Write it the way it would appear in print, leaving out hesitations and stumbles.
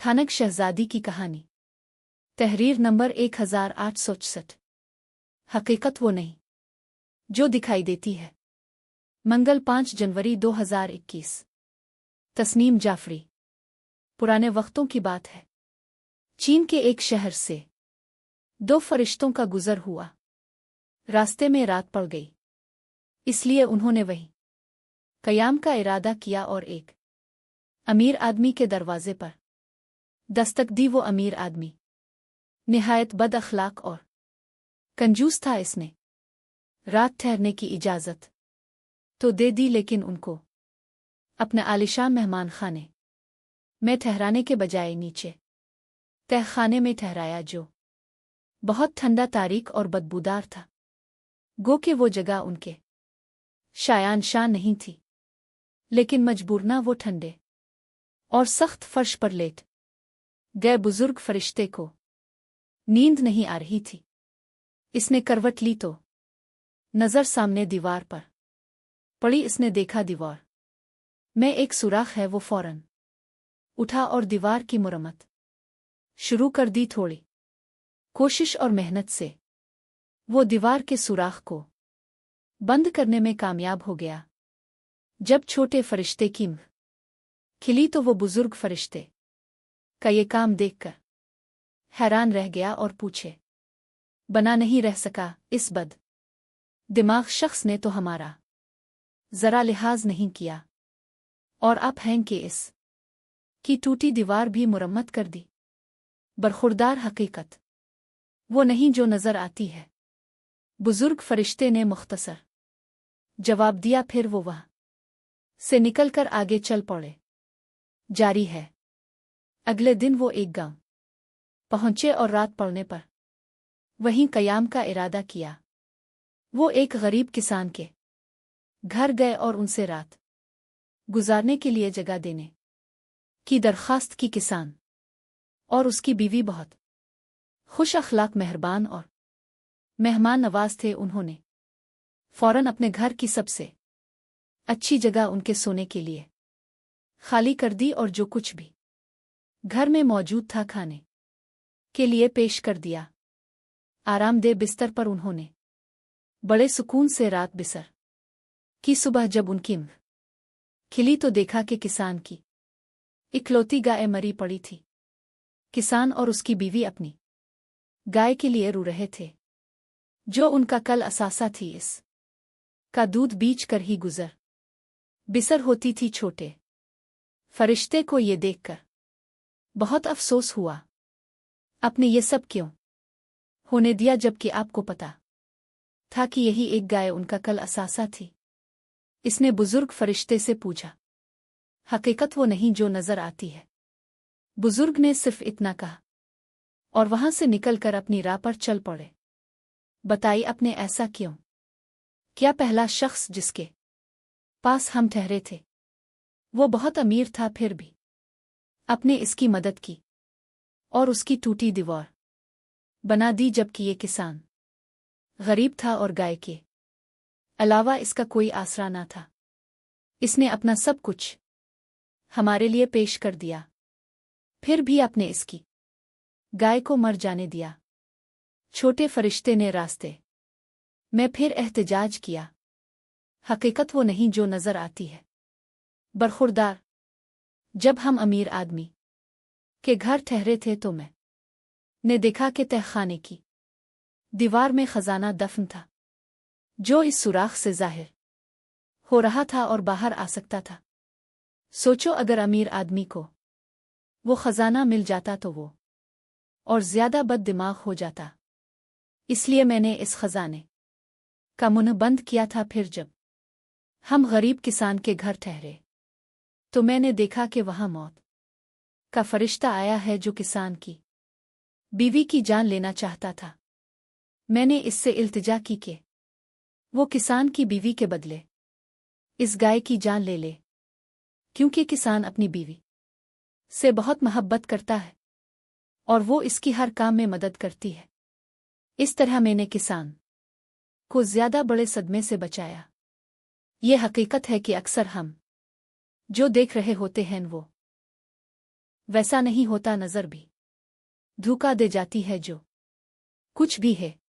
थानक शहजादी की कहानी। तहरीर नंबर 1866। हकीकत वो नहीं जो दिखाई देती है। मंगल 5 जनवरी 2021। तस्नीम जाफरी। पुराने वक्तों की बात है। चीन के एक शहर से 2 फरिश्तों का गुजर हुआ। रास्ते में रात पड़ गई, इसलिए उन्होंने वहीं कयाम का इरादा किया और एक अमीर आदमी के दरवाजे पर दस्तक दी। वो अमीर आदमी निहायत बद अखलाक और कंजूस था। इसने रात ठहरने की इजाज़त तो दे दी, लेकिन उनको अपने आलिशान मेहमान खाने में ठहराने के बजाय नीचे तहखाने में ठहराया, जो बहुत ठंडा, तारीक और बदबूदार था। गो के वो जगह उनके शायान शान नहीं थी, लेकिन मजबूरना वो ठंडे और सख्त फर्श पर लेट गए। बुजुर्ग फरिश्ते को नींद नहीं आ रही थी। इसने करवट ली तो नजर सामने दीवार पर पड़ी। इसने देखा दीवार में एक सुराख है। वो फौरन उठा और दीवार की मुरम्मत शुरू कर दी। थोड़ी कोशिश और मेहनत से वो दीवार के सुराख को बंद करने में कामयाब हो गया। जब छोटे फरिश्ते की आँख खिली तो वो बुजुर्ग फरिश्ते का ये काम देखकर हैरान रह गया और पूछे, बना नहीं रह सका इस बद दिमाग शख्स ने तो हमारा जरा लिहाज नहीं किया, और आप हैं कि इस की टूटी दीवार भी मुरम्मत कर दी। बरखुरदार हकीकत वो नहीं जो नजर आती है। बुजुर्ग फरिश्ते ने मुख्तसर जवाब दिया। फिर वो वहाँ से निकलकर आगे चल पड़े। जारी है। अगले दिन वो एक गांव पहुंचे और रात पड़ने पर वहीं कयाम का इरादा किया। वो एक गरीब किसान के घर गए और उनसे रात गुजारने के लिए जगह देने की दरखास्त की। किसान और उसकी बीवी बहुत खुश अखलाक, मेहरबान और मेहमान नवाज थे। उन्होंने फौरन अपने घर की सबसे अच्छी जगह उनके सोने के लिए खाली कर दी, और जो कुछ भी घर में मौजूद था खाने के लिए पेश कर दिया। आरामदेह बिस्तर पर उन्होंने बड़े सुकून से रात बिसर की। सुबह जब उनकी आँख खिली तो देखा कि किसान की इकलौती गाय मरी पड़ी थी। किसान और उसकी बीवी अपनी गाय के लिए रो रहे थे, जो उनका कल असासा थी। इस का दूध बीच कर ही गुजर बिसर होती थी। छोटे फरिश्ते को ये देखकर बहुत अफसोस हुआ। आपने ये सब क्यों होने दिया, जबकि आपको पता था कि यही एक गाय उनका कल असासा थी। इसने बुजुर्ग फरिश्ते से पूछा, हकीकत वो नहीं जो नजर आती है। बुजुर्ग ने सिर्फ इतना कहा और वहां से निकलकर अपनी राह पर चल पड़े। बताई, आपने ऐसा क्यों? क्या पहला शख्स जिसके पास हम ठहरे थे वो बहुत अमीर था, फिर भी आपने इसकी मदद की और उसकी टूटी दीवार बना दी, जबकि ये किसान गरीब था और गाय के अलावा इसका कोई आसरा ना था। इसने अपना सब कुछ हमारे लिए पेश कर दिया, फिर भी आपने इसकी गाय को मर जाने दिया। छोटे फरिश्ते ने रास्ते में फिर एहतजाज किया, हकीकत वो नहीं जो नजर आती है। बरखुरदार, जब हम अमीर आदमी के घर ठहरे थे तो मैं ने देखा कि तहखाने की दीवार में खजाना दफन था, जो इस सुराख से जाहिर हो रहा था और बाहर आ सकता था। सोचो, अगर अमीर आदमी को वो खजाना मिल जाता तो वो और ज्यादा बद दिमाग हो जाता। इसलिए मैंने इस खजाने का मुंह बंद किया था। फिर जब हम गरीब किसान के घर ठहरे तो मैंने देखा कि वहां मौत का फरिश्ता आया है, जो किसान की बीवी की जान लेना चाहता था। मैंने इससे इल्तिजा की कि वो किसान की बीवी के बदले इस गाय की जान ले ले, क्योंकि किसान अपनी बीवी से बहुत मोहब्बत करता है और वो इसकी हर काम में मदद करती है। इस तरह मैंने किसान को ज्यादा बड़े सदमे से बचाया। ये हकीकत है कि अक्सर हम जो देख रहे होते हैं वो वैसा नहीं होता, नजर भी धोखा दे जाती है। जो कुछ भी है